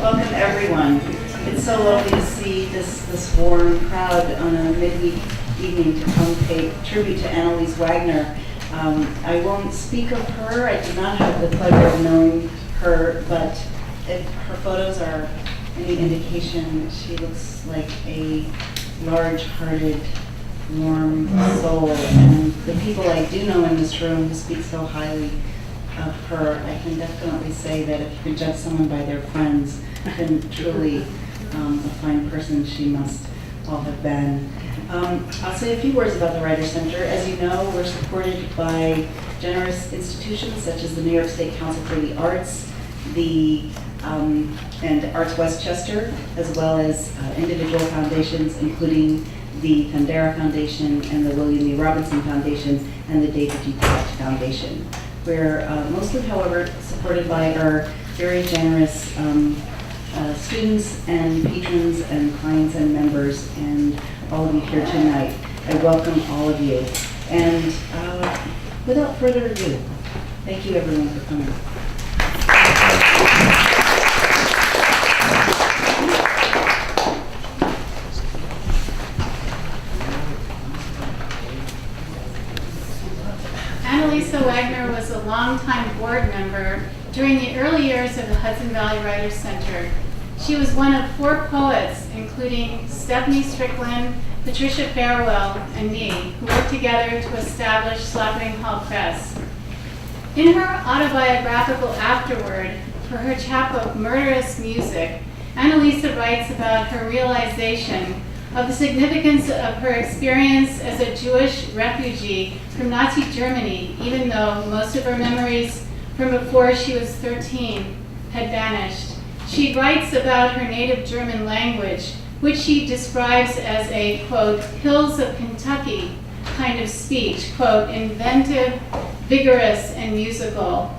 Welcome, everyone. It's so lovely to see this warm crowd on a midweek evening to come pay tribute to Anneliese Wagner. I won't speak of her. I did not have the pleasure of knowing her, but if her photos are any indication, she looks like a large-hearted, warm soul. And the people I do know in this room who speak so highly of her, I can definitely say that if you can judge someone by their friends, then truly a fine person she must all have been. I'll say a few words about the Writers' Center. As you know, we're supported by generous institutions such as the New York State Council for the Arts, and Arts Westchester, as well as individual foundations, including the Fundera Foundation and the William E. Robinson Foundation and the David G. Taft Foundation. We're mostly, however, supported by our very generous students and patrons and clients and members, and all of you here tonight. I welcome all of you. And without further ado, thank you everyone for coming. Anneliese Wagner was a longtime board member during the early years of the Hudson Valley Writers Center. She was one of 4 poets, including Stephanie Strickland, Patricia Farewell, and me, who worked together to establish Slapping Hall Press. In her autobiographical afterword for her chapbook Murderous Music, Anneliese writes about her realization of the significance of her experience as a Jewish refugee from Nazi Germany, even though most of her memories from before she was 13 had vanished. She writes about her native German language, which she describes as a, quote, hills of Kentucky kind of speech, quote, inventive, vigorous, and musical.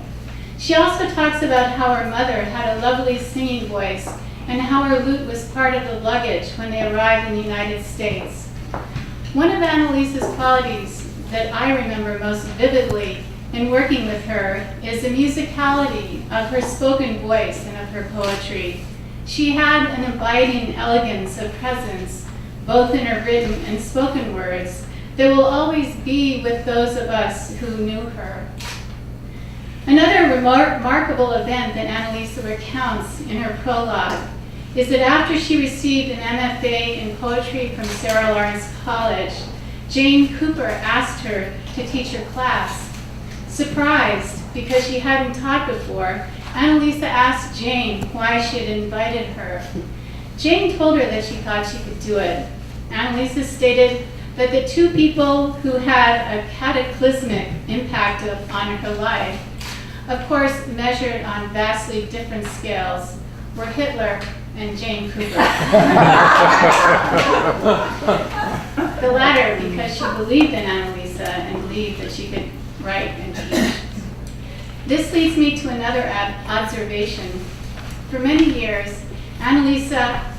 She also talks about how her mother had a lovely singing voice and how her lute was part of the luggage when they arrived in the United States. One of Anneliese's qualities that I remember most vividly in working with her is the musicality of her spoken voice and of her poetry. She had an abiding elegance of presence, both in her written and spoken words, that will always be with those of us who knew her. Another remarkable event that Anneliese recounts in her prologue is that after she received an MFA in poetry from Sarah Lawrence College, Jane Cooper asked her to teach her class. Surprised because she hadn't taught before, Anneliese asked Jane why she had invited her. Jane told her that she thought she could do it. Anneliese stated that the 2 people who had a cataclysmic impact on her life, of course measured on vastly different scales, were Hitler and Jane Cooper. The latter because she believed in Anneliese and believed that she could write and teach. This leads me to another observation. For many years, Anneliese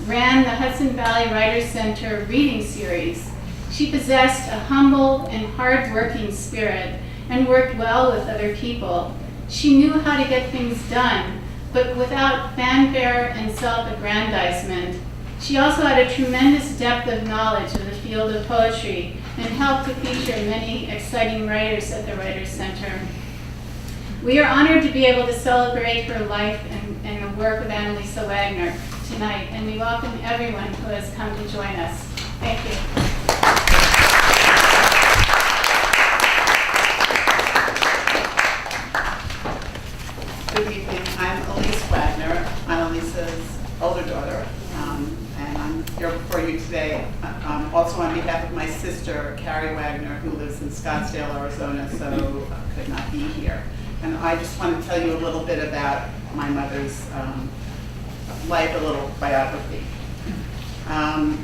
ran the Hudson Valley Writers Center reading series. She possessed a humble and hard-working spirit and worked well with other people. She knew how to get things done, but without fanfare and self-aggrandizement. She also had a tremendous depth of knowledge of the field of poetry and helped to feature many exciting writers at the Writers Center. We are honored to be able to celebrate her life and the work of Anneliese Wagner tonight, and we welcome everyone who has come to join us. Thank you. Good evening. I'm Anneliese Wagner. I'm Anneliese's older daughter, and I'm here before you today also on behalf of my sister, Carrie Wagner, who lives in Scottsdale, Arizona, so could not be here. And I just want to tell you a little bit about my mother's life, a little biography.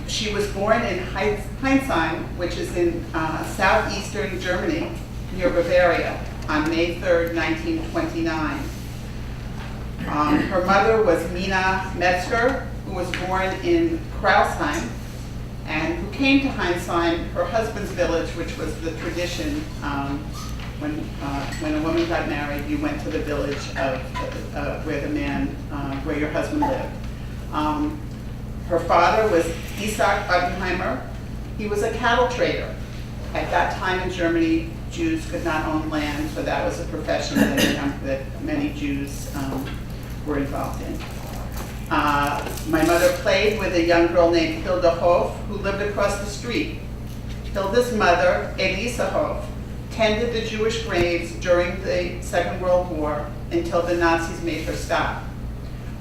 She was born in Heinsheim, which is in southeastern Germany, near Bavaria, on May 3rd, 1929. Her mother was Mina Metzger, who was born in Krausheim, and who came to Heinsheim, her husband's village, which was the tradition. When a woman got married, you went to the village of where your husband lived. Her father was Isaac Oppenheimer. He was a cattle trader. At that time in Germany, Jews could not own land, so that was a profession that many Jews were involved in. My mother played with a young girl named Hilda Hof, who lived across the street. Hilda's mother, Anneliese Wagner, tended the Jewish graves during the Second World War until the Nazis made her stop.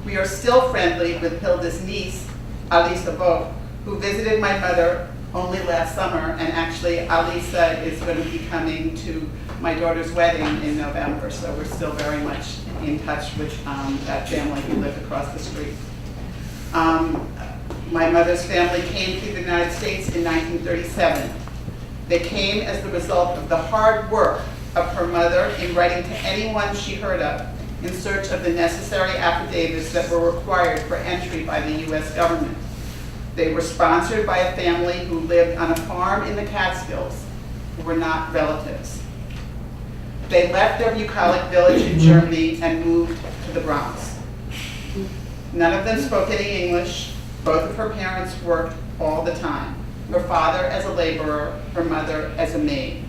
We are still friendly with Hilda's niece, Anneliese Wagner, who visited my mother only last summer, and actually Anneliese is going to be coming to my daughter's wedding in November, so we're still very much in touch with that family who lived across the street. My mother's family came to the United States in 1937. They came as the result of the hard work of her mother in writing to anyone she heard of in search of the necessary affidavits that were required for entry by the U.S. government. They were sponsored by a family who lived on a farm in the Catskills, who were not relatives. They left their bucolic village in Germany and moved to the Bronx. None of them spoke any English. Both of her parents worked all the time. Her father as a laborer, her mother as a maid.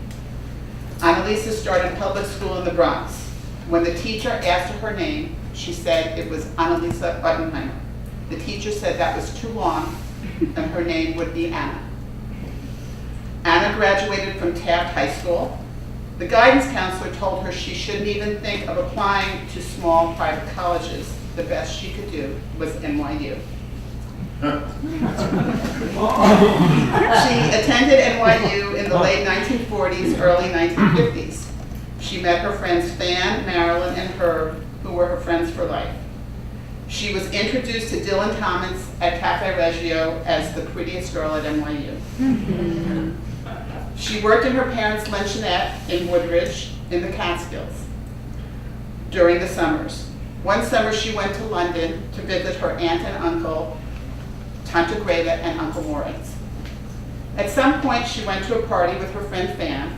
Anneliese started public school in the Bronx. When the teacher asked her her name, she said it was Anneliese Oppenheimer. The teacher said that was too long, and her name would be Anna. Anna graduated from Taft High School. The guidance counselor told her she shouldn't even think of applying to small private colleges. The best she could do was NYU. She attended NYU in the late 1940s, early 1950s. She met her friends Fan, Marilyn, and Herb, who were her friends for life. She was introduced to Dylan Thomas at Cafe Reggio as the prettiest girl at NYU. She worked in her parents' luncheonette in Woodridge in the Catskills during the summers. One summer she went to London to visit her aunt and uncle, Tante Greta and Uncle Moritz. At some point she went to a party with her friend Fan,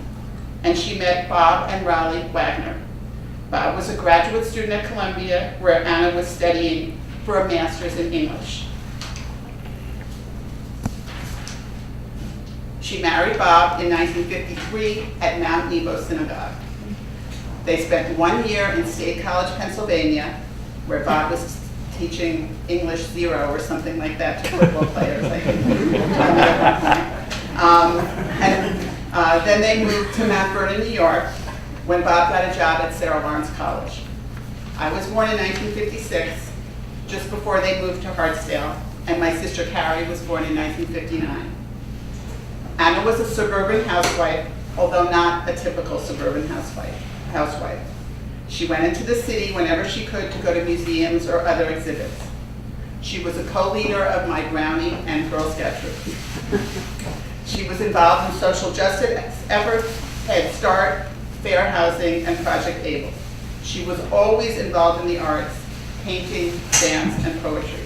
and she met Bob and Raleigh Wagner. Bob was a graduate student at Columbia, where Anna was studying for a master's in English. She married Bob in 1953 at Mount Nebo Synagogue. They spent 1 year in State College, Pennsylvania, where Bob was teaching English 0 or something like that to football players, I think. Then they moved to Mount Vernon, New York, when Bob got a job at Sarah Lawrence College. I was born in 1956, just before they moved to Hartsdale, and my sister Carrie was born in 1959. Anna was a suburban housewife, although not a typical suburban housewife. She went into the city whenever she could to go to museums or other exhibits. She was a co-leader of my Brownie and Girl Scout troops. She was involved in social justice efforts, Head Start, fair housing, and Project Able. She was always involved in the arts, painting, dance, and poetry.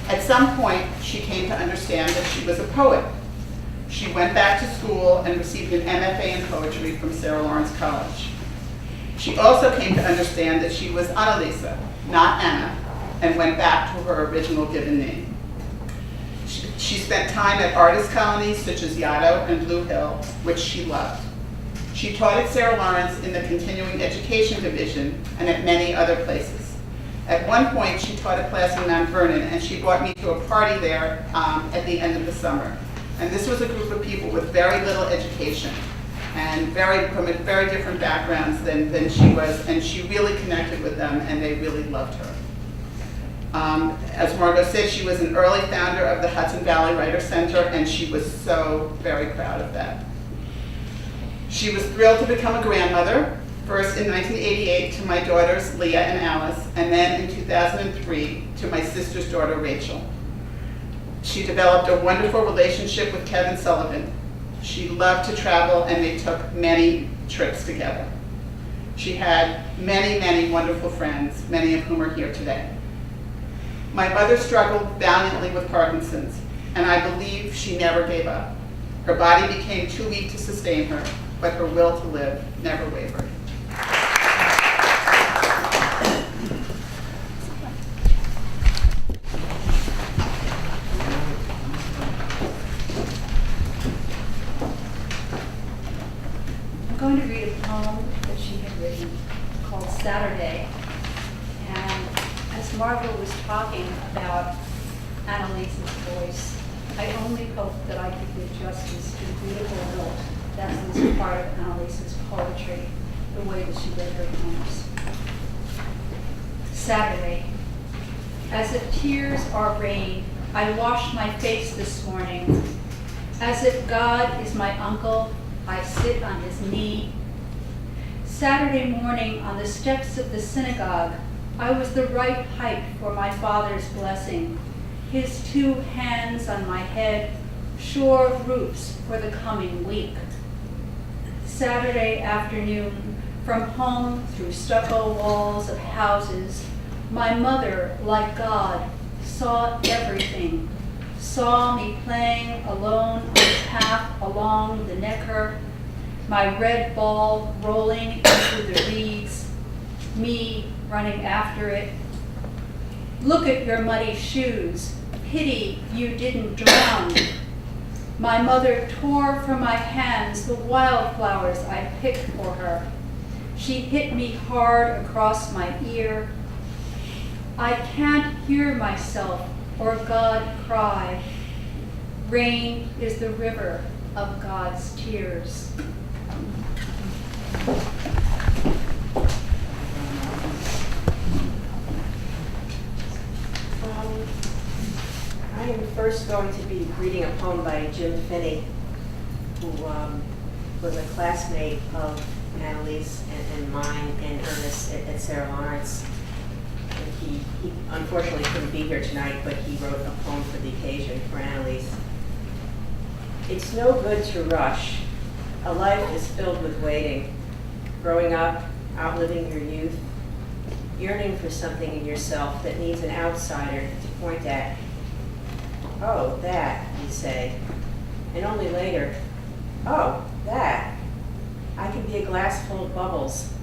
At some point, she came to understand that she was a poet. She went back to school and received an MFA in poetry from Sarah Lawrence College. She also came to understand that she was Anneliese, not Anna, and went back to her original given name. She spent time at artist colonies such as Yaddo and Blue Hill, which she loved. She taught at Sarah Lawrence in the continuing education division and at many other places. At one point, she taught a class in Mount Vernon, and she brought me to a party there at the end of the summer. And this was a group of people with very little education and from very different backgrounds than she was, and she really connected with them, and they really loved her. As Margot said, she was an early founder of the Hudson Valley Writers Center, and she was so very proud of that. She was thrilled to become a grandmother, first in 1988 to my daughters Leah and Alice, and then in 2003 to my sister's daughter Rachel. She developed a wonderful relationship with Kevin Sullivan. She loved to travel, and they took many trips together. She had many, many wonderful friends, many of whom are here today. My mother struggled valiantly with Parkinson's, and I believe she never gave up. Her body became too weak to sustain her, but her will to live never wavered. poem that she had written called Saturday. And as Margot was talking about Annaliese's voice, I only hope that I could give justice to the beautiful lilt that was part of Annaliese's poetry, the way that she read her poems. Saturday. As if tears are rain, I washed my face this morning. As if God is my uncle, I sit on his knee. Saturday morning on the steps of the synagogue, I was the right height for my father's blessing. His 2 hands on my head, sure roots for the coming week. Saturday afternoon, from home through stucco walls of houses, my mother, like God, saw everything, saw me playing alone on the path along the Neckar, my red ball rolling into the reeds, me running after it. Look at your muddy shoes, pity you didn't drown. My mother tore from my hands the wildflowers I picked for her. She hit me hard across my ear. I can't hear myself or God cry. Rain is the river of God's tears. I am first going to be reading a poem by Jim Finney, who was a classmate of Annalise and mine and Ernest at Sarah Lawrence. And he unfortunately couldn't be here tonight, but he wrote a poem for the occasion for Annalise. It's no good to rush. A life is filled with waiting. Growing up, outliving your youth, yearning for something in yourself that needs an outsider to point at. Oh, that, you say. And only later, oh, that. I can be a glass full of bubbles,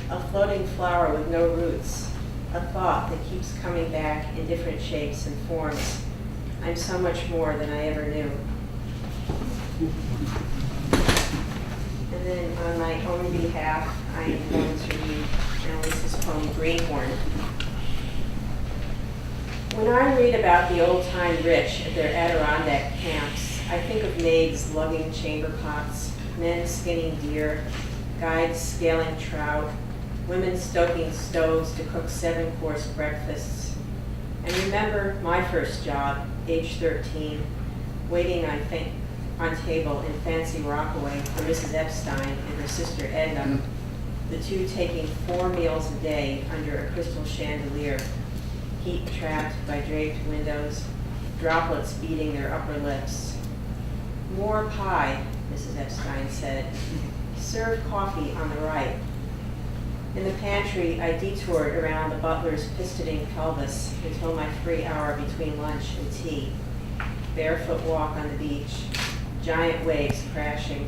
a floating flower with no roots, a thought that keeps coming back in different shapes and forms. I'm so much more than I ever knew. And then on my own behalf, I am going to read Annalise's poem, Greenhorn. When I read about the old-time rich at their Adirondack camps, I think of maids lugging chamber pots, men skinning deer, guides scaling trout, women stoking stoves to cook 7-course breakfasts. And remember my first job, age 13, waiting on table in fancy Rockaway for Mrs. Epstein and her sister Edna, the two taking 4 meals a day under a crystal chandelier, heat trapped by draped windows, droplets beating their upper lips. More pie, Mrs. Epstein said. Serve coffee on the right. In the pantry, I detoured around the butler's pistoning pelvis until my free hour between lunch and tea. Barefoot walk on the beach, giant waves crashing.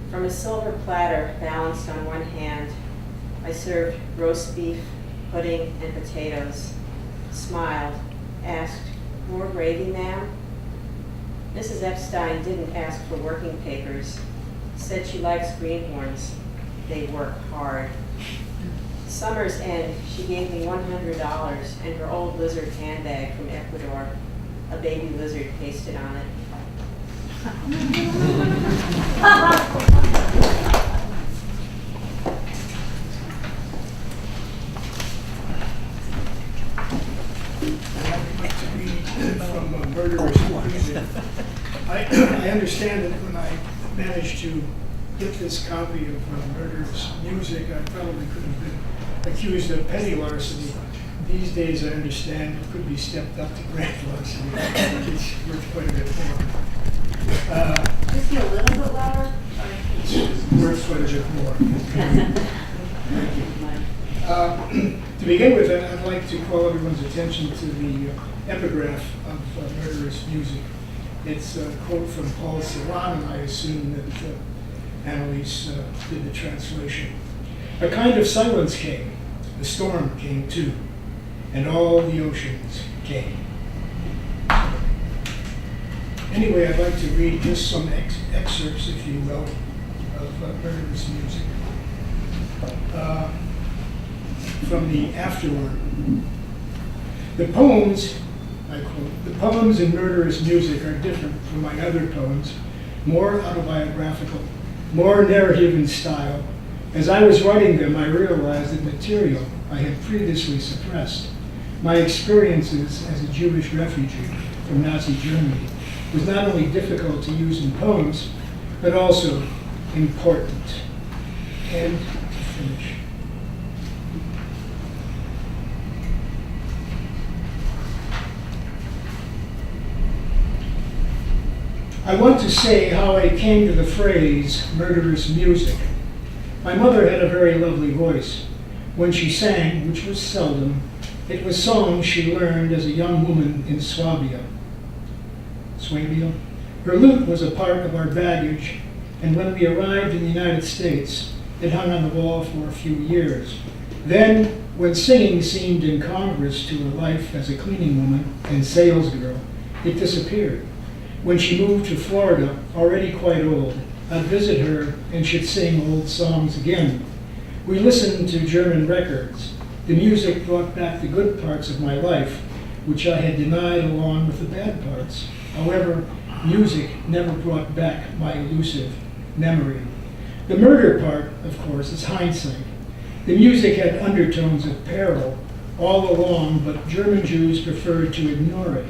From a silver platter balanced on one hand, I served roast beef, pudding, and potatoes, smiled, asked, "More gravy, ma'am?" Mrs. Epstein didn't ask for working papers, said she likes greenhorns. They work hard. Summer's end, she gave me $100 and her old lizard handbag from Ecuador, a baby lizard pasted on it. From Murderer's Music. I understand that when I managed to get this copy of Murderer's Music, I probably could have been accused of petty larceny. These days, I understand it could be stepped up to grand larceny. It's worth quite a bit more. Just be a little bit louder? It's worth quite a bit more. Thank you. To begin with, I'd like to call everyone's attention to the epigraph of Murderous Music. It's a quote from Paul Celan, and I assume that Annalise did the translation. A kind of silence came, the storm came too, and all the oceans came. Anyway, I'd like to read just some excerpts, if you will, of Murderous Music. From the afterword. The poems, I quote, "The poems in Murderous Music are different from my other poems, more autobiographical, more narrative in style. As I was writing them, I realized that material I had previously suppressed, my experiences as a Jewish refugee from Nazi Germany, was not only difficult to use in poems, but also important." And to finish. I want to say how I came to the phrase murderous music. My mother had a very lovely voice. When she sang, which was seldom, it was songs she learned as a young woman in Swabia. Her lute was a part of our baggage, and when we arrived in the United States, it hung on the wall for a few years. Then, when singing seemed incongruous to her life as a cleaning woman and salesgirl, it disappeared. When she moved to Florida, already quite old, I'd visit her and she'd sing old songs again. We listened to German records. The music brought back the good parts of my life, which I had denied along with the bad parts. However, music never brought back my elusive memory. The murder part, of course, is hindsight. The music had undertones of peril all along, but German Jews preferred to ignore it.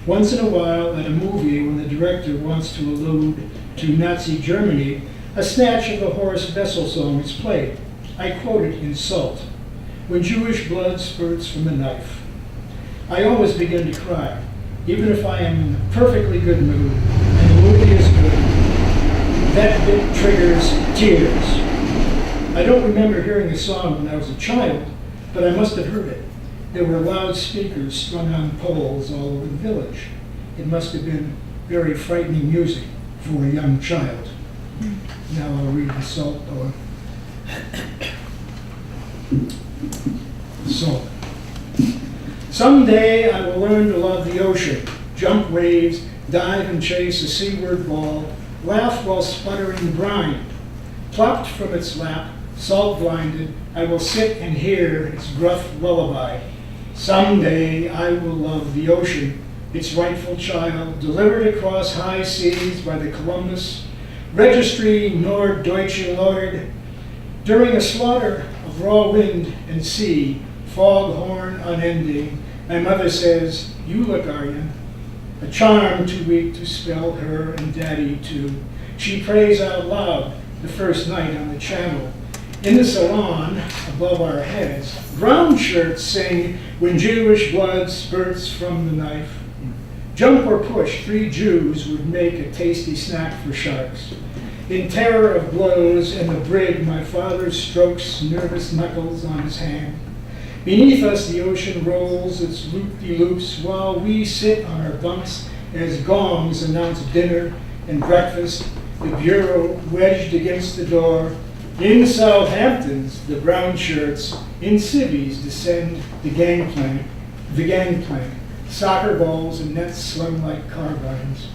Once in a while, at a movie, when the director wants to allude to Nazi Germany, a snatch of the Horace Wessel song is played. I quote it in Salt. "When Jewish blood spurts from a knife." I always begin to cry, even if I am in a perfectly good mood and the movie is good. That bit triggers tears. I don't remember hearing the song when I was a child, but I must have heard it. There were loudspeakers strung on poles all over the village. It must have been very frightening music for a young child. Now I'll read the Salt poem. Salt. Someday I will learn to love the ocean, jump waves, dive and chase a seaward ball, laugh while sputtering brine. Plucked from its lap, salt-blinded, I will sit and hear its gruff lullaby. Someday I will love the ocean, its rightful child, delivered across high seas by the Columbus Registry Norddeutsche Lord. During a slaughter of raw wind and sea, foghorn unending, my mother says, "You look Aryan." A charm too weak to spell her and daddy too. She prays out loud the first night on the channel. In the salon, above our heads, brown shirts sing, "When Jewish blood spurts from the knife." Jump or push, 3 Jews would make a tasty snack for sharks. In terror of blows in the brig, my father strokes nervous knuckles on his hand. Beneath us, the ocean rolls its loop-de-loops while we sit on our bunks as gongs announce dinner and breakfast, the bureau wedged against the door. In Southampton's, the brown shirts in civvies descend the gangplank, soccer balls and nets slung like carbines.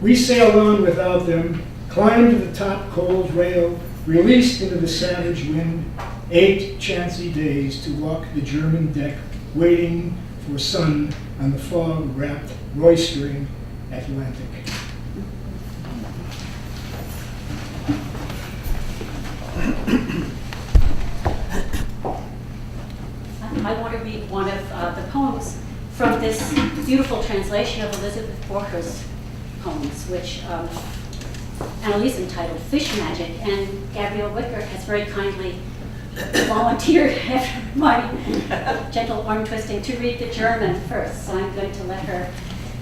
We sailed on without them, climbed to the top cold rail, released into the savage wind, 8 chancy days to walk the German deck, waiting for sun on the fog-wrapped, roistering Atlantic. I want to read one of the poems from this beautiful translation of Elizabeth Borcher's poems, which Anneliese entitled Fish Magic, and Gabrielle Wicker has very kindly volunteered after my gentle arm twisting to read the German first. So I'm going to let her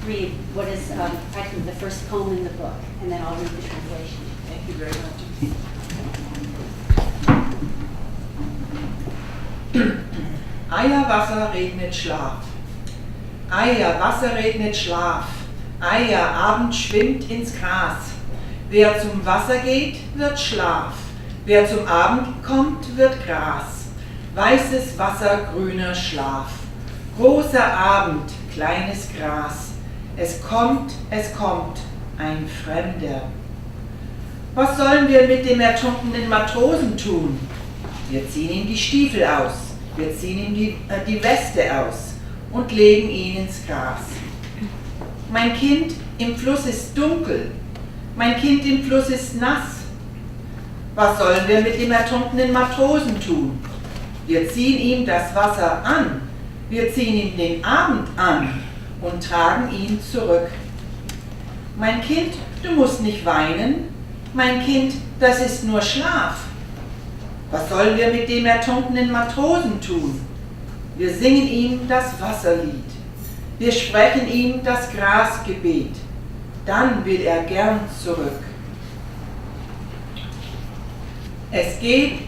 read what is practically the first poem in the book, and then I'll read the translation. Thank you very much. Eierwasser regnet Schlaf. Eierwasser regnet Schlaf. Abend schwimmt ins Gras. Wer zum Wasser geht, wird Schlaf. Wer zum Abend kommt, wird Gras. Weißes Wasser, grüner Schlaf. Großer Abend, kleines Gras. Es kommt, ein Fremder. Was sollen wir mit dem ertrunkenen Matrosen tun? Wir ziehen ihm die Stiefel aus, wir ziehen ihm die Weste aus und legen ihn ins Gras. Mein Kind, im Fluss ist dunkel, mein Kind im Fluss ist nass. Was sollen wir mit dem ertrunkenen Matrosen tun? Wir ziehen ihm das Wasser an, wir ziehen ihm den Abend an und tragen ihn zurück. Mein Kind, du musst nicht weinen, mein Kind, das ist nur Schlaf. Was sollen wir mit dem ertrunkenen Matrosen tun? Wir singen ihm das Wasserlied, wir sprechen ihm das Grasgebet, dann will er gern zurück. Es geht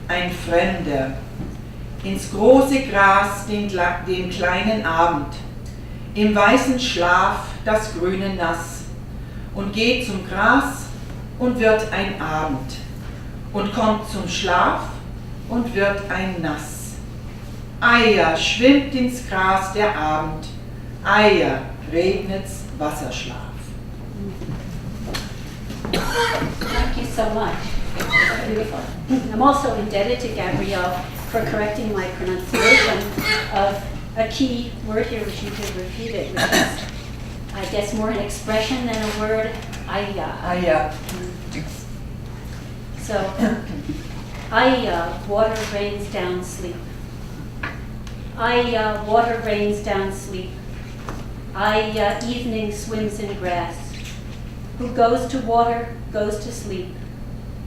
ein Fremder ins große Gras den kleinen Abend, im weißen Schlaf das grüne Nass und geht zum Gras und wird ein Abend und kommt zum Schlaf und wird ein Nass. Eier schwimmt ins Gras der Abend, Eier regnet's Wasserschlaf. Thank you so much. Beautiful. I'm also indebted to Gabrielle for correcting my pronunciation of a key word here, which you could repeat it, which is, I guess, more an expression than a word. Eier. So, water rains down sleep. Water rains down sleep. Evening swims in grass. Who goes to water goes to sleep.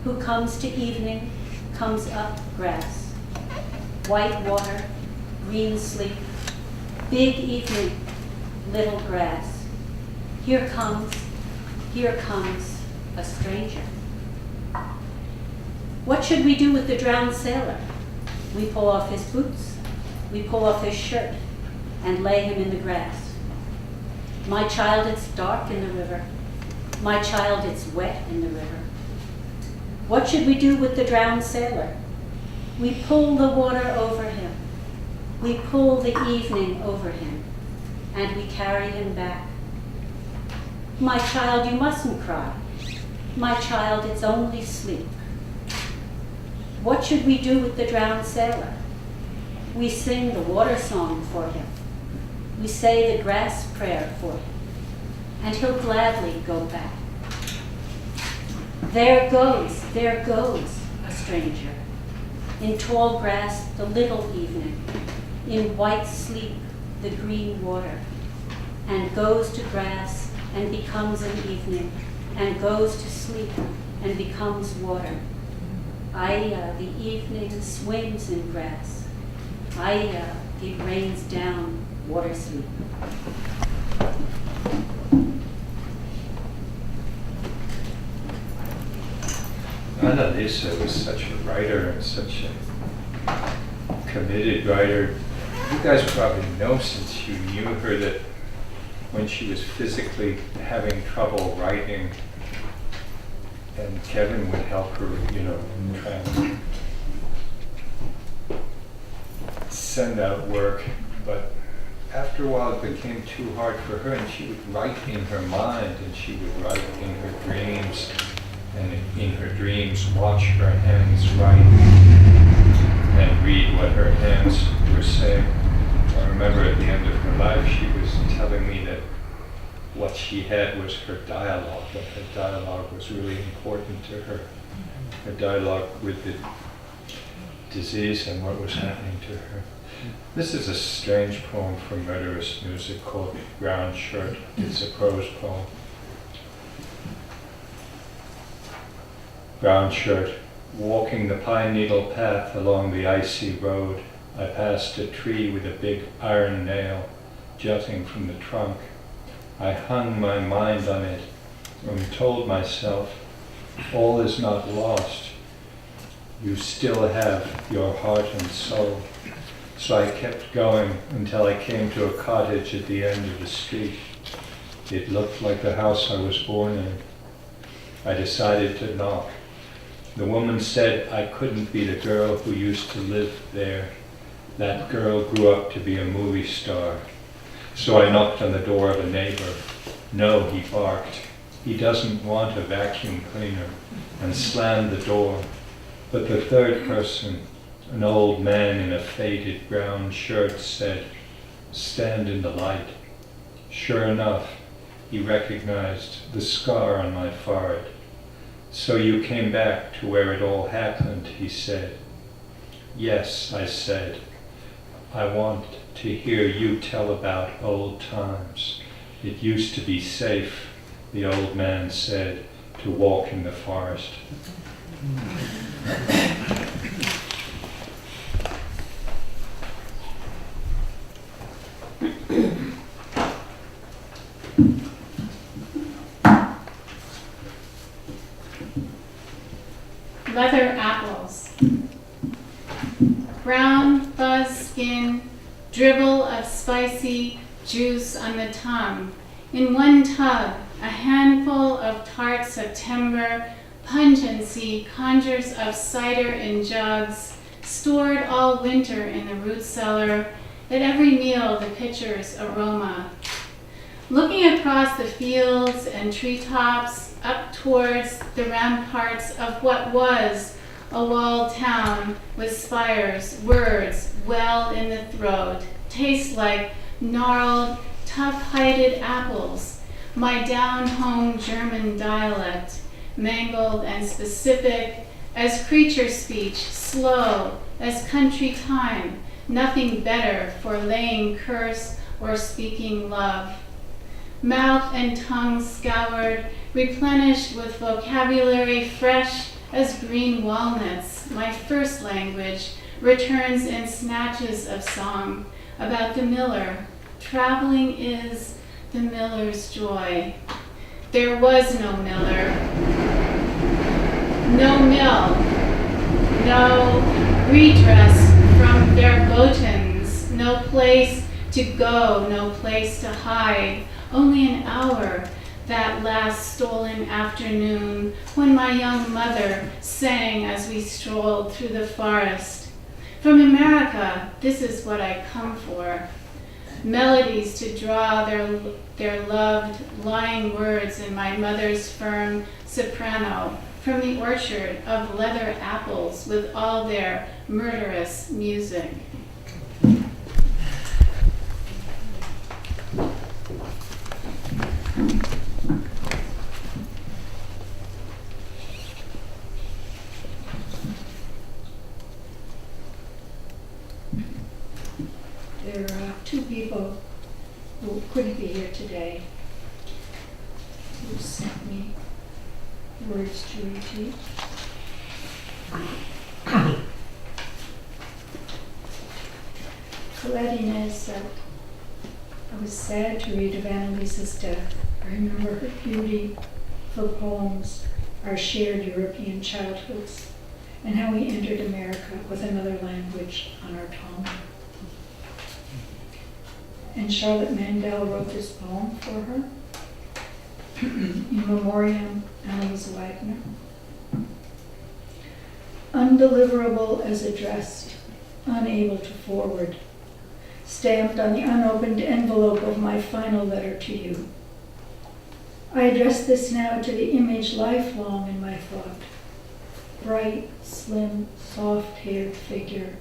Who comes to evening comes up grass. White water, green sleep. Big evening, little grass. Here comes a stranger. What should we do with the drowned sailor? We pull off his boots, we pull off his shirt, and lay him in the grass. My child, it's dark in the river. My child, it's wet in the river. What should we do with the drowned sailor? We pull the water over him. We pull the evening over him, and we carry him back. My child, you mustn't cry. My child, it's only sleep. What should we do with the drowned sailor? We sing the water song for him. We say the grass prayer for him, and he'll gladly go back. There goes a stranger. In tall grass, the little evening. In white sleep, the green water. And goes to grass and becomes an evening. And goes to sleep and becomes water. The evening swims in grass. It rains down water sleep. Anneliese was such a writer and such a committed writer. You guys probably know, since you knew her, that when she was physically having trouble writing, and Kevin would help her, try and send out work, but after a while it became too hard for her, and she would write in her mind, and she would write in her dreams, and in her dreams watch her hands write and read what her hands were saying. I remember at the end of her life she was telling me that what she had was her dialogue, that her dialogue was really important to her. Her dialogue with the disease and what was happening to her. This is a strange poem from Murderous Music called Brown Shirt. It's a prose poem. Brown shirt, walking the pine needle path along the icy road, I passed a tree with a big iron nail jutting from the trunk. I hung my mind on it and told myself, all is not lost. You still have your heart and soul. So I kept going until I came to a cottage at the end of the street. It looked like the house I was born in. I decided to knock. The woman said I couldn't be the girl who used to live there. That girl grew up to be a movie star. So I knocked on the door of a neighbor. No, he barked. He doesn't want a vacuum cleaner, and slammed the door. But the third person, an old man in a faded brown shirt, said, "Stand in the light." Sure enough, he recognized the scar on my forehead. "So you came back to where it all happened," he said. "Yes," I said. "I want to hear you tell about old times. It used to be safe," the old man said, "to walk in the forest." Leather apples. Brown fuzz skin, dribble of spicy juice on the tongue. In one tub, a handful of tart September pungency conjures up cider in jugs, stored all winter in the root cellar. At every meal, the pitcher's aroma. Looking across the fields and treetops, up towards the ramparts of what was a walled town with spires, words well in the throat, taste like gnarled, tough-hided apples, my down-home German dialect, mangled and specific as creature speech, slow as country time, nothing better for laying curse or speaking love. Mouth and tongue scoured, replenished with vocabulary fresh as green walnuts, my first language returns in snatches of song about the miller. Traveling is the miller's joy. There was no miller, no mill, no redress from verbotens, no place to go, no place to hide, only an hour, that last stolen afternoon when my young mother sang as we strolled through the forest. From America, this is what I come for. Melodies to draw their loved lying words in my mother's firm soprano from the orchard of leather apples with all their murderous music. There are two people who couldn't be here today who sent me words to repeat. Colette Inez said, "I was sad to read of Anneliese's death. I remember her beauty, her poems, our shared European childhoods, and how we entered America with another language on our tongue." And Charlotte Mandel wrote this poem for her, In Memoriam, Anneliese Wagner. Undeliverable as addressed, unable to forward, stamped on the unopened envelope of my final letter to you. I address this now to the image lifelong in my thought. Bright, slim, soft-haired figure,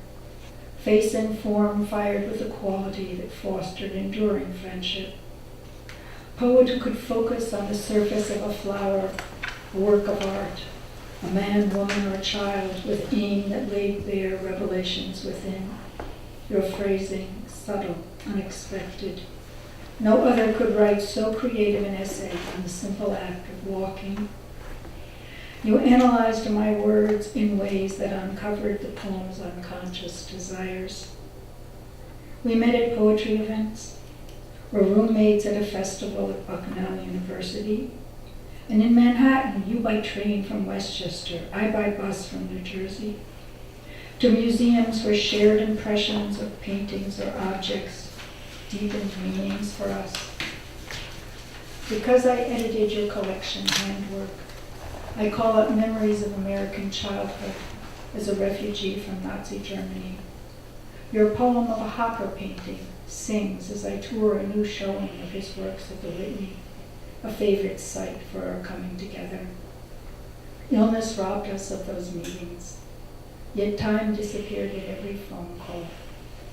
face and form fired with a quality that fostered enduring friendship. Poet who could focus on the surface of a flower, a work of art, a man, woman, or child with aim that laid bare revelations within. Your phrasing, subtle, unexpected. No other could write so creative an essay on the simple act of walking. You analyzed my words in ways that uncovered the poem's unconscious desires. We met at poetry events, were roommates at a festival at Bucknell University, and in Manhattan, you by train from Westchester, I by bus from New Jersey, to museums where shared impressions of paintings or objects deepened meanings for us. Because I edited your collection handwork, I call up memories of American childhood as a refugee from Nazi Germany. Your poem of a Hopper painting sings as I tour a new showing of his works at the Whitney. a favorite site for our coming together. Illness robbed us of those meetings, yet time disappeared at every phone call,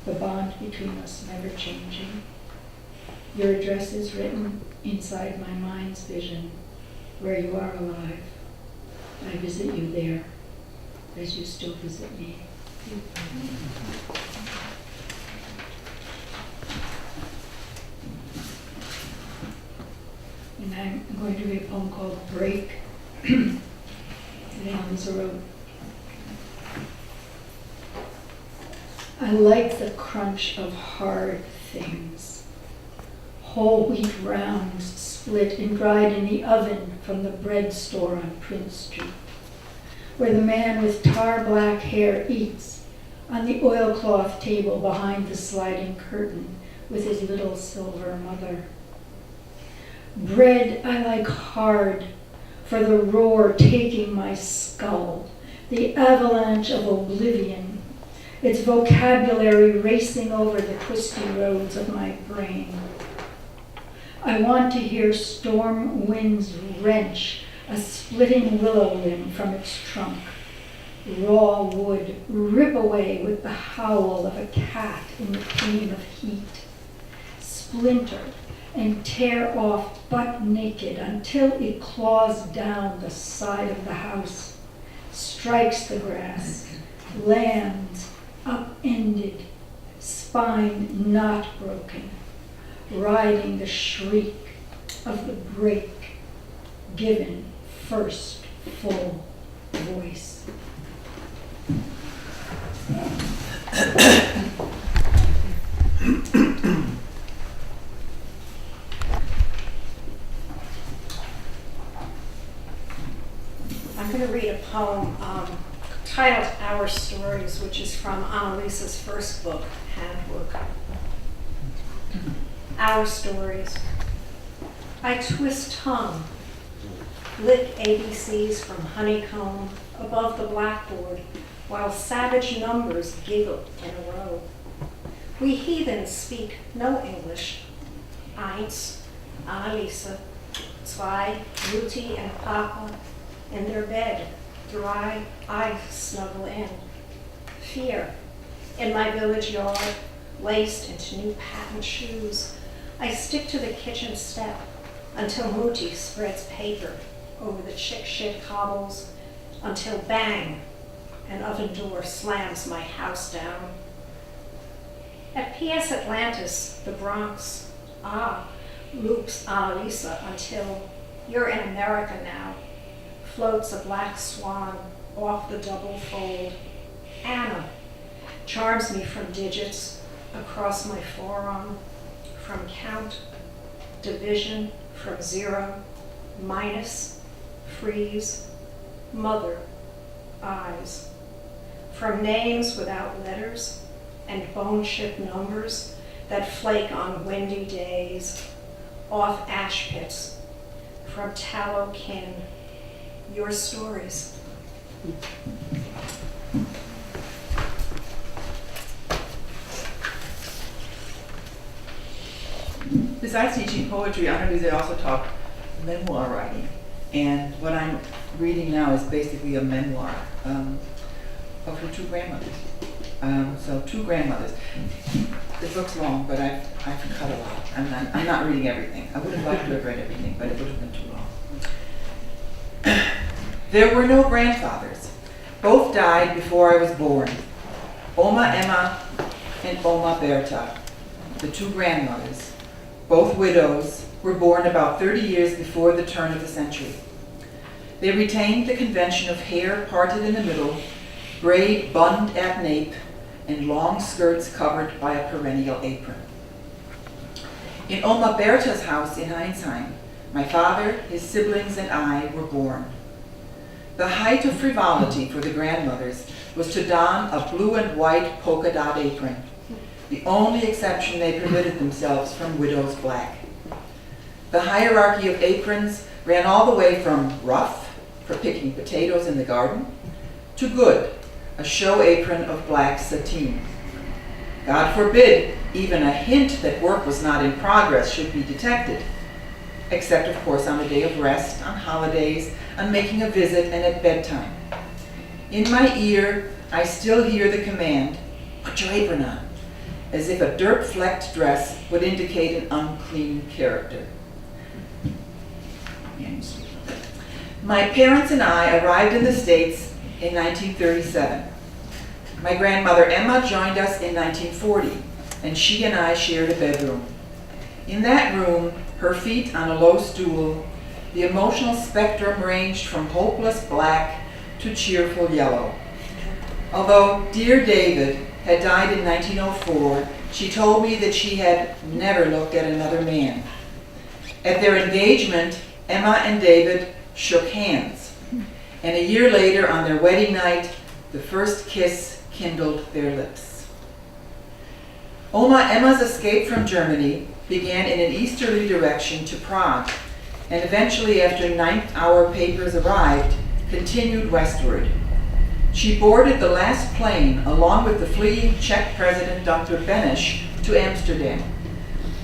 the bond between us never changing. Your address is written inside my mind's vision, where you are alive. I visit you there, as you still visit me. And I'm going to read a poem called Break. Anneliese wrote, I like the crunch of hard things. Whole wheat rounds split and dried in the oven from the bread store on Prince Street, where the man with tar black hair eats on the oilcloth table behind the sliding curtain with his little silver mother. Bread I like hard, for the roar taking my skull, the avalanche of oblivion, its vocabulary racing over the twisty roads of my brain. I want to hear storm winds wrench a splitting willow limb from its trunk, raw wood rip away with the howl of a cat in the pain of heat, splinter and tear off butt naked until it claws down the side of the house, strikes the grass, lands upended, spine not broken, riding the shriek of the break given first full voice. I'm going to read a poem titled Our Stories, which is from Anneliese's first book, Handbook. Our Stories. I twist tongue, lick ABCs from honeycomb above the blackboard, while savage numbers giggle in a row. We heathens speak no English. Eins, Anneliese, zwei, Ruti, and Papa in their bed, dry, I snuggle in. Fear, in my village yard, laced into new patent shoes, I stick to the kitchen step until Muti spreads paper over the chick shit cobbles, until bang, an oven door slams my house down. At PS Atlantis, the Bronx, loops Anneliese until you're in America now. Floats a black swan off the double fold. Anna charms me from digits across my forearm, from count, division, from 0, minus, freeze, mother, eyes, from names without letters and bone-chip numbers that flake on windy days, off ash pits, from tallow kin, your stories. Besides teaching poetry, Anneliese also taught memoir writing. And what I'm reading now is basically a memoir of her two grandmothers. So two grandmothers. The book's long, but I've cut a lot. I'm not reading everything. I would have liked to have read everything, but it would have been too long. There were no grandfathers. Both died before I was born. Oma Emma and Oma Berta, the two grandmothers, both widows, were born about 30 years before the turn of the century. They retained the convention of hair parted in the middle, braid bunned at nape, and long skirts covered by a perennial apron. In Oma Berta's house in Heinsheim, my father, his siblings, and I were born. The height of frivolity for the grandmothers was to don a blue and white polka dot apron, the only exception they permitted themselves from widow's black. The hierarchy of aprons ran all the way from rough, for picking potatoes in the garden, to good, a show apron of black sateen. God forbid even a hint that work was not in progress should be detected. except of course on the day of rest, on holidays, on making a visit, and at bedtime. In my ear, I still hear the command, "Put your apron on," as if a dirt-flecked dress would indicate an unclean character. My parents and I arrived in the States in 1937. My grandmother Emma joined us in 1940, and she and I shared a bedroom. In that room, her feet on a low stool, the emotional spectrum ranged from hopeless black to cheerful yellow. Although dear David had died in 1904, she told me that she had never looked at another man. At their engagement, Emma and David shook hands, and a year later, on their wedding night, the first kiss kindled their lips. Oma Emma's escape from Germany began in an easterly direction to Prague, and eventually, after ninth-hour papers arrived, continued westward. She boarded the last plane, along with the fleeing Czech president, Dr. Beneš, to Amsterdam.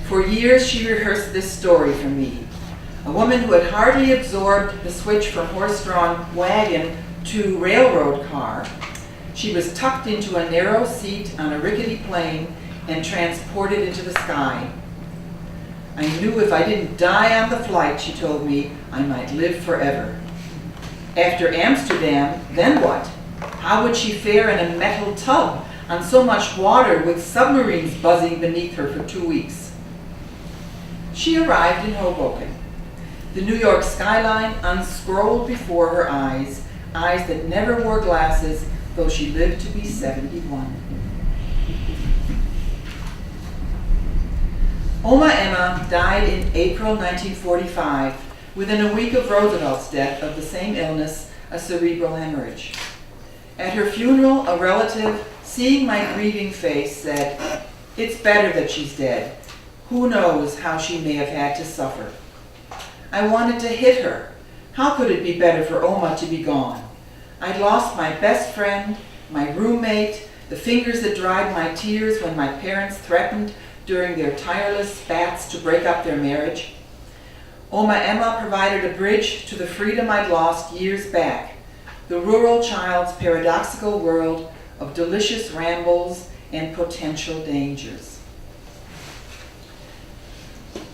For years, she rehearsed this story for me. A woman who had hardly absorbed the switch from horse-drawn wagon to railroad car, she was tucked into a narrow seat on a rickety plane and transported into the sky. I knew if I didn't die on the flight, she told me, I might live forever. After Amsterdam, then what? How would she fare in a metal tub on so much water with submarines buzzing beneath her for 2 weeks? She arrived in Hoboken. The New York skyline unscrolled before her eyes, eyes that never wore glasses, though she lived to be 71. Oma Emma died in April 1945, within a week of Roosevelt's death of the same illness, a cerebral hemorrhage. At her funeral, a relative, seeing my grieving face, said, "It's better that she's dead. Who knows how she may have had to suffer." I wanted to hit her. How could it be better for Oma to be gone? I'd lost my best friend, my roommate, the fingers that dried my tears when my parents threatened during their tireless spats to break up their marriage. Oma Emma provided a bridge to the freedom I'd lost years back, the rural child's paradoxical world of delicious rambles and potential dangers.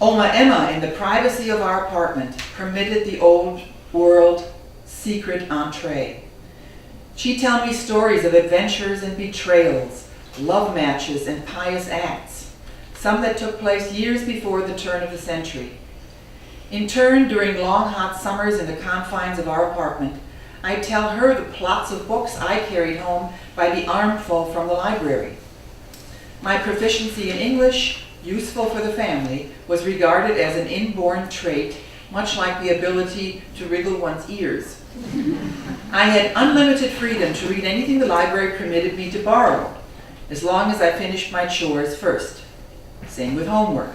Oma Emma, in the privacy of our apartment, permitted the old world secret entree. She'd tell me stories of adventures and betrayals, love matches and pious acts, some that took place years before the turn of the century. In turn, during long hot summers in the confines of our apartment, I'd tell her the plots of books I carried home by the armful from the library. My proficiency in English, useful for the family, was regarded as an inborn trait, much like the ability to wriggle one's ears. I had unlimited freedom to read anything the library permitted me to borrow, as long as I finished my chores first. Same with homework.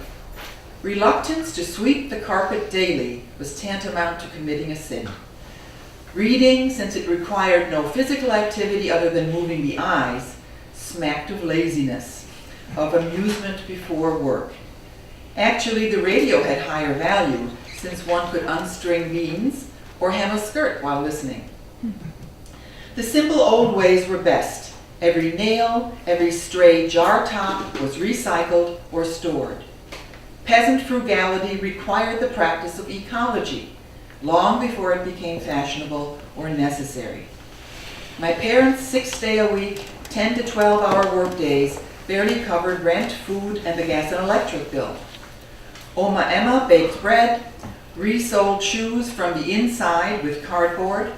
Reluctance to sweep the carpet daily was tantamount to committing a sin. Reading, since it required no physical activity other than moving the eyes, smacked of laziness, of amusement before work. Actually, the radio had higher value, since one could unstring beans or hem a skirt while listening. The simple old ways were best. Every nail, every stray jar top was recycled or stored. Peasant frugality required the practice of ecology, long before it became fashionable or necessary. My parents' 6-day-a-week, 10 to 12-hour work days barely covered rent, food, and the gas and electric bill. Oma Emma baked bread, resoled shoes from the inside with cardboard,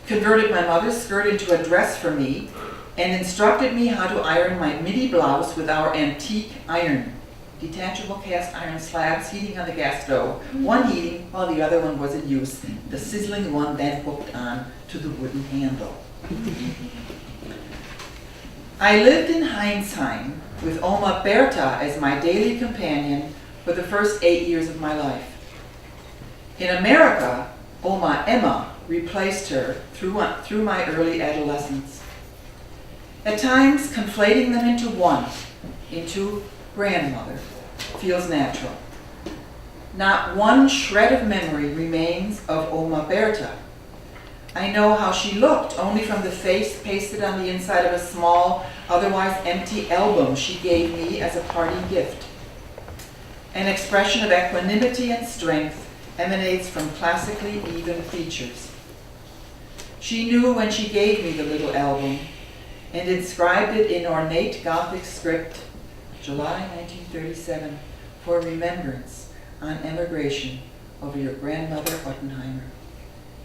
converted my mother's skirt into a dress for me, and instructed me how to iron my midi blouse with our antique iron. Detachable cast iron slabs heating on the gas stove, one heating while the other one was in use, the sizzling one then hooked on to the wooden handle. I lived in Heinsheim with Oma Bertha as my daily companion for the first 8 years of my life. In America, Oma Emma replaced her through my early adolescence. At times, conflating them into one, into grandmother, feels natural. Not one shred of memory remains of Oma Berta. I know how she looked only from the face pasted on the inside of a small, otherwise empty album she gave me as a parting gift. An expression of equanimity and strength emanates from classically even features. She knew when she gave me the little album and inscribed it in ornate Gothic script, July 1937, for remembrance on emigration over your grandmother Ottenheimer,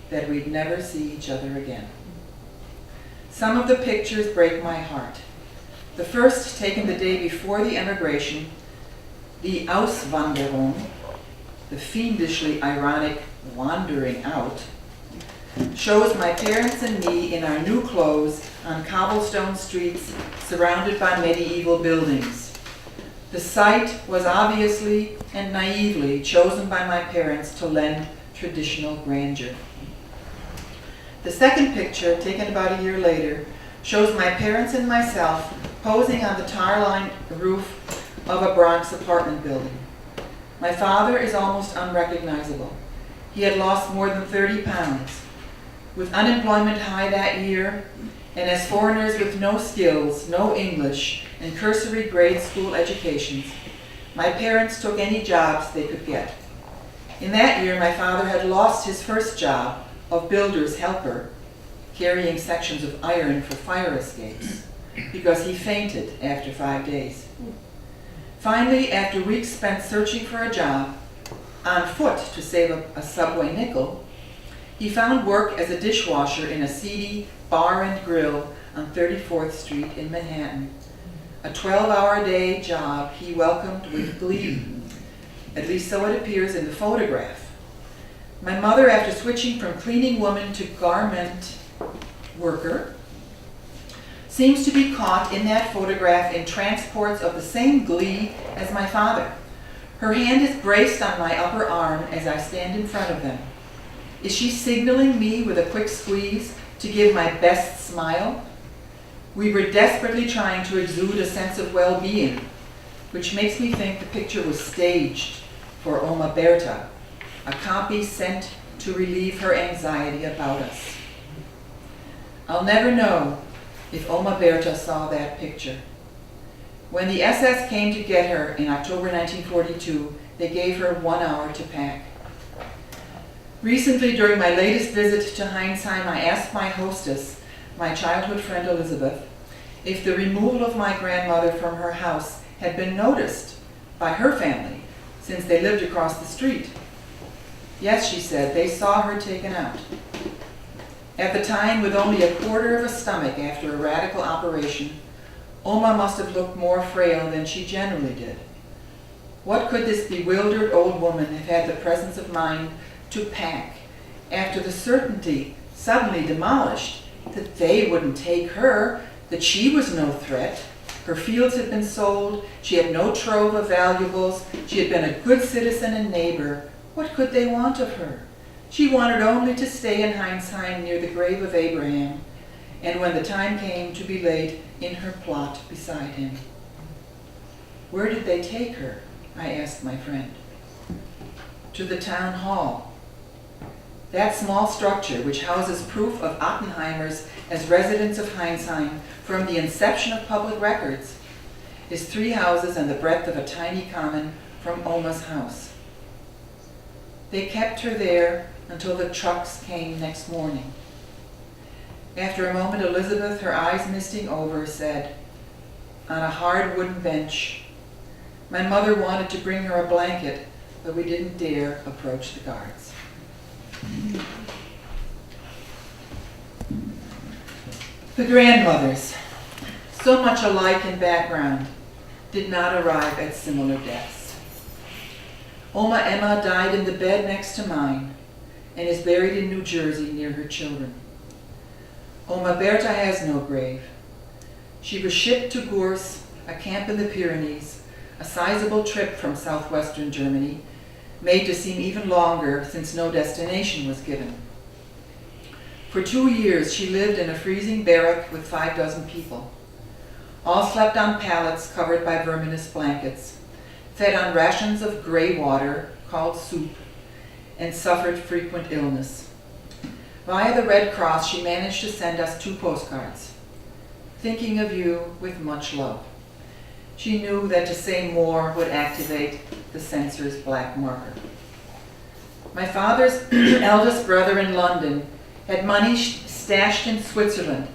that we'd never see each other again. Some of the pictures break my heart. The first, taken the day before the emigration, the Auswanderung, the fiendishly ironic wandering out, shows my parents and me in our new clothes on cobblestone streets surrounded by medieval buildings. The site was obviously and naively chosen by my parents to lend traditional grandeur. The second picture, taken about a year later, shows my parents and myself posing on the tar-lined roof of a Bronx apartment building. My father is almost unrecognizable. He had lost more than 30 pounds. With unemployment high that year, and as foreigners with no skills, no English, and cursory grade school educations, my parents took any jobs they could get. In that year, my father had lost his first job of builder's helper, carrying sections of iron for fire escapes, because he fainted after 5 days. Finally, after weeks spent searching for a job, on foot to save a subway nickel, he found work as a dishwasher in a seedy bar and grill on 34th Street in Manhattan. A 12-hour-a-day job he welcomed with glee. At least so it appears in the photograph. My mother, after switching from cleaning woman to garment worker, seems to be caught in that photograph in transports of the same glee as my father. Her hand is braced on my upper arm as I stand in front of them. Is she signaling me with a quick squeeze to give my best smile? We were desperately trying to exude a sense of well-being, which makes me think the picture was staged for Oma Berta, a copy sent to relieve her anxiety about us. I'll never know if Oma Berta saw that picture. When the SS came to get her in October 1942, they gave her 1 hour to pack. Recently, during my latest visit to Heinsheim, I asked my hostess, my childhood friend Elizabeth, if the removal of my grandmother from her house had been noticed by her family, since they lived across the street. Yes, she said, they saw her taken out. At the time, with only a quarter of a stomach after a radical operation, Oma must have looked more frail than she generally did. What could this bewildered old woman have had the presence of mind to pack after the certainty, suddenly demolished, that they wouldn't take her, that she was no threat? Her fields had been sold, she had no trove of valuables, she had been a good citizen and neighbor. What could they want of her? She wanted only to stay in Heinsheim near the grave of Abraham, and when the time came, to be laid in her plot beside him. Where did they take her? I asked my friend. To the town hall. That small structure, which houses proof of Ottenheimers as residents of Heinsheim from the inception of public records, is 3 houses and the breadth of a tiny common from Oma's house. They kept her there until the trucks came next morning. After a moment, Elizabeth, her eyes misting over, said, on a hard wooden bench, my mother wanted to bring her a blanket, but we didn't dare approach the guards. The grandmothers, so much alike in background, did not arrive at similar deaths. Oma Emma died in the bed next to mine and is buried in New Jersey near her children. Oma Berta has no grave. She was shipped to Gurs, a camp in the Pyrenees, a sizable trip from southwestern Germany, made to seem even longer since no destination was given. For 2 years, she lived in a freezing barrack with 6 people. All slept on pallets covered by verminous blankets. fed on rations of gray water called soup, and suffered frequent illness. Via the Red Cross, she managed to send us 2 postcards. Thinking of you with much love. She knew that to say more would activate the censor's black marker. My father's eldest brother in London had money stashed in Switzerland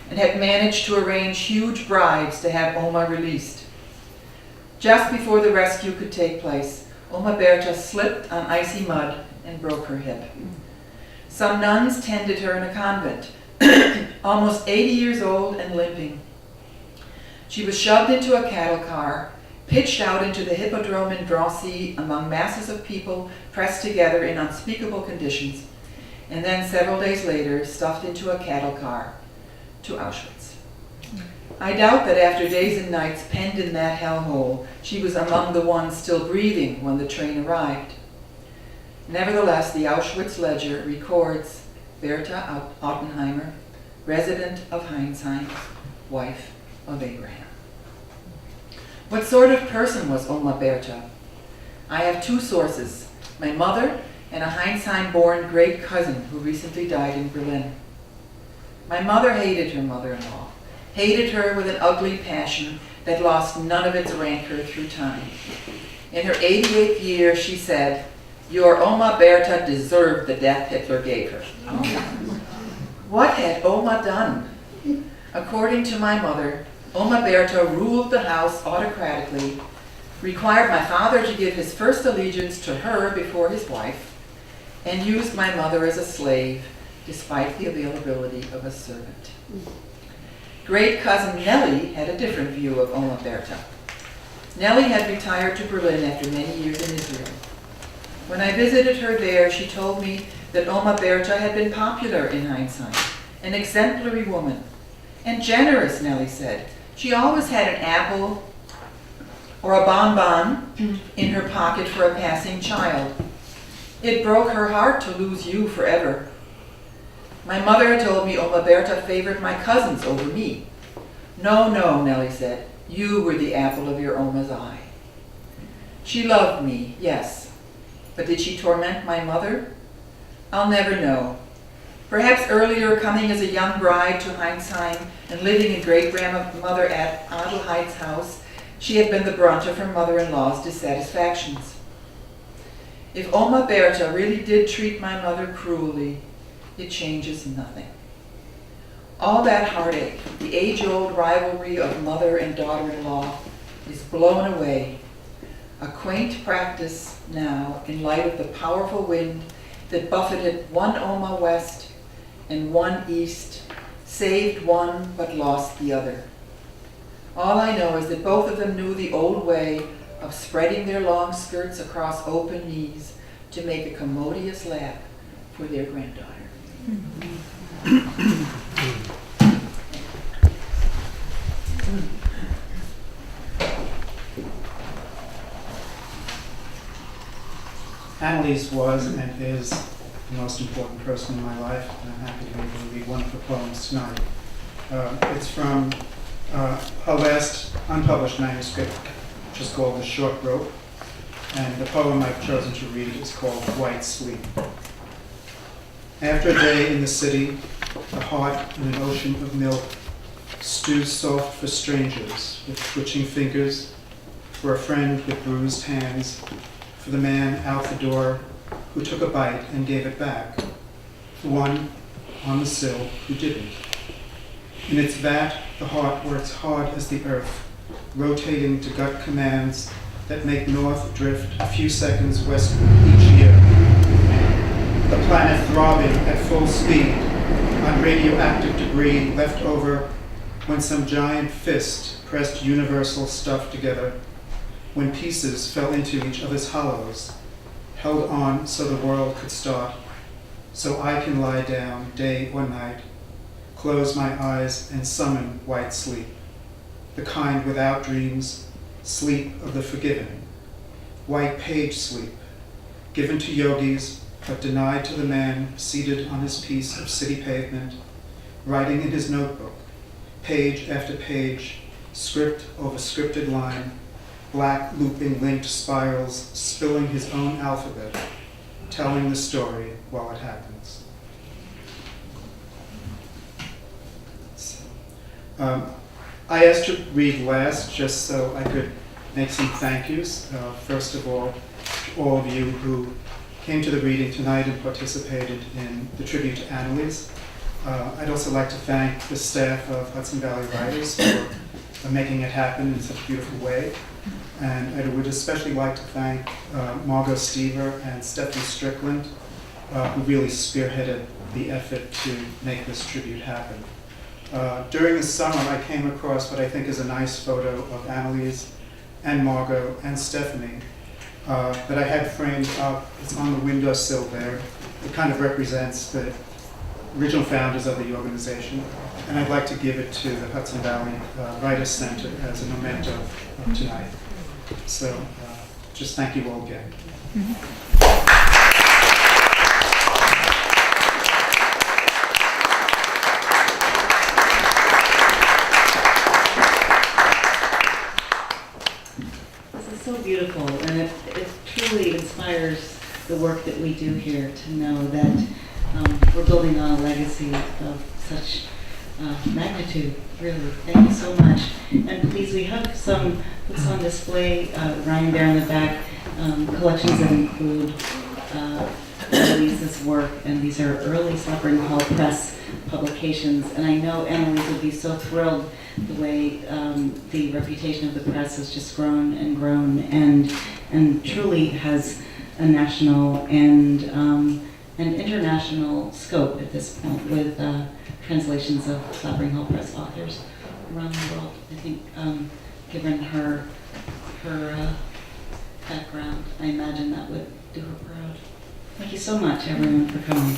and had managed to arrange huge bribes to have Oma released. Just before the rescue could take place, Oma Berta slipped on icy mud and broke her hip. Some nuns tended her in a convent, almost 80 years old and limping. She was shoved into a cattle car, pitched out into the hippodrome in Drancy among masses of people pressed together in unspeakable conditions, and then several days later stuffed into a cattle car to Auschwitz. I doubt that after days and nights penned in that hellhole, she was among the ones still breathing when the train arrived. Nevertheless, the Auschwitz ledger records Berta Ottenheimer, resident of Heinsheim, wife of Abraham. What sort of person was Oma Berta? I have 2 sources, my mother and a Heinsheim-born great cousin who recently died in Berlin. My mother hated her mother-in-law, hated her with an ugly passion that lost none of its rancor through time. In her 88th year, she said, "Your Oma Berta deserved the death Hitler gave her." What had Oma done? According to my mother, Oma Berta ruled the house autocratically, required my father to give his first allegiance to her before his wife, and used my mother as a slave, despite the availability of a servant. Great cousin Nellie had a different view of Oma Berta. Nellie had retired to Berlin after many years in Israel. When I visited her there, she told me that Oma Berta had been popular in Heinsheim, an exemplary woman, and generous, Nellie said. She always had an apple or a bonbon in her pocket for a passing child. It broke her heart to lose you forever. My mother had told me Oma Berta favored my cousins over me. No, no, Nellie said. You were the apple of your Oma's eye. She loved me, yes. But did she torment my mother? I'll never know. Perhaps earlier, coming as a young bride to Heinsheim and living in great-grandmother Adelheid's house, she had been the brunt of her mother-in-law's dissatisfactions. If Oma Berta really did treat my mother cruelly, it changes nothing. All that heartache, the age-old rivalry of mother and daughter-in-law, is blown away. A quaint practice now in light of the powerful wind that buffeted one Oma west and one east, saved one but lost the other. All I know is that both of them knew the old way of spreading their long skirts across open knees to make a commodious lap for their granddaughter. Anneliese was and is the most important person in my life, and I'm happy to be able to read one of her poems tonight. It's from her last unpublished manuscript, which is called The Short Rope, and the poem I've chosen to read is called White Sleep. After a day in the city, the heart in an ocean of milk stews soft for strangers with twitching fingers, for a friend with bruised hands, for the man out the door who took a bite and gave it back, the one on the sill who didn't. In its vat, the heart works hard as the earth, rotating to gut commands that make north drift a few seconds westward each year. The planet throbbing at full speed on radioactive debris left over when some giant fist pressed universal stuff together, when pieces fell into each other's hollows, held on so the world could start, so I can lie down day or night, close my eyes and summon white sleep, the kind without dreams, sleep of the forgiven, white page sleep, given to yogis but denied to the man seated on his piece of city pavement, writing in his notebook, page after page, script over scripted line, black looping linked spirals, spilling his own alphabet, telling the story while it happens. I asked to read last just so I could make some thank yous. First of all of you who came to the reading tonight and participated in the tribute to Anneliese. I'd also like to thank the staff of Hudson Valley Writers for making it happen in such a beautiful way. And I would especially like to thank Margot Stever and Stephanie Strickland, who really spearheaded the effort to make this tribute happen. During the summer, I came across what I think is a nice photo of Anneliese and Margot and Stephanie that I had framed up. It's on the windowsill there. It kind of represents the original founders of the organization, and I'd like to give it to the Hudson Valley Writers Center as a memento of tonight. So just thank you all again. This is so beautiful, and it truly inspires the work that we do here to know that we're building on a legacy of such magnitude, really. Thank you so much. And please, we have some books on display, Ryan there in the back, collections that include Anneliese's work, and these are early Slappering Hall Press publications. And I know Anneliese would be so thrilled the way the reputation of the press has just grown and grown, and truly has a national and international scope at this point, with translations of Slappering Hall Press authors around the world. I think, given her background, I imagine that would do her proud. Thank you so much, everyone, for coming.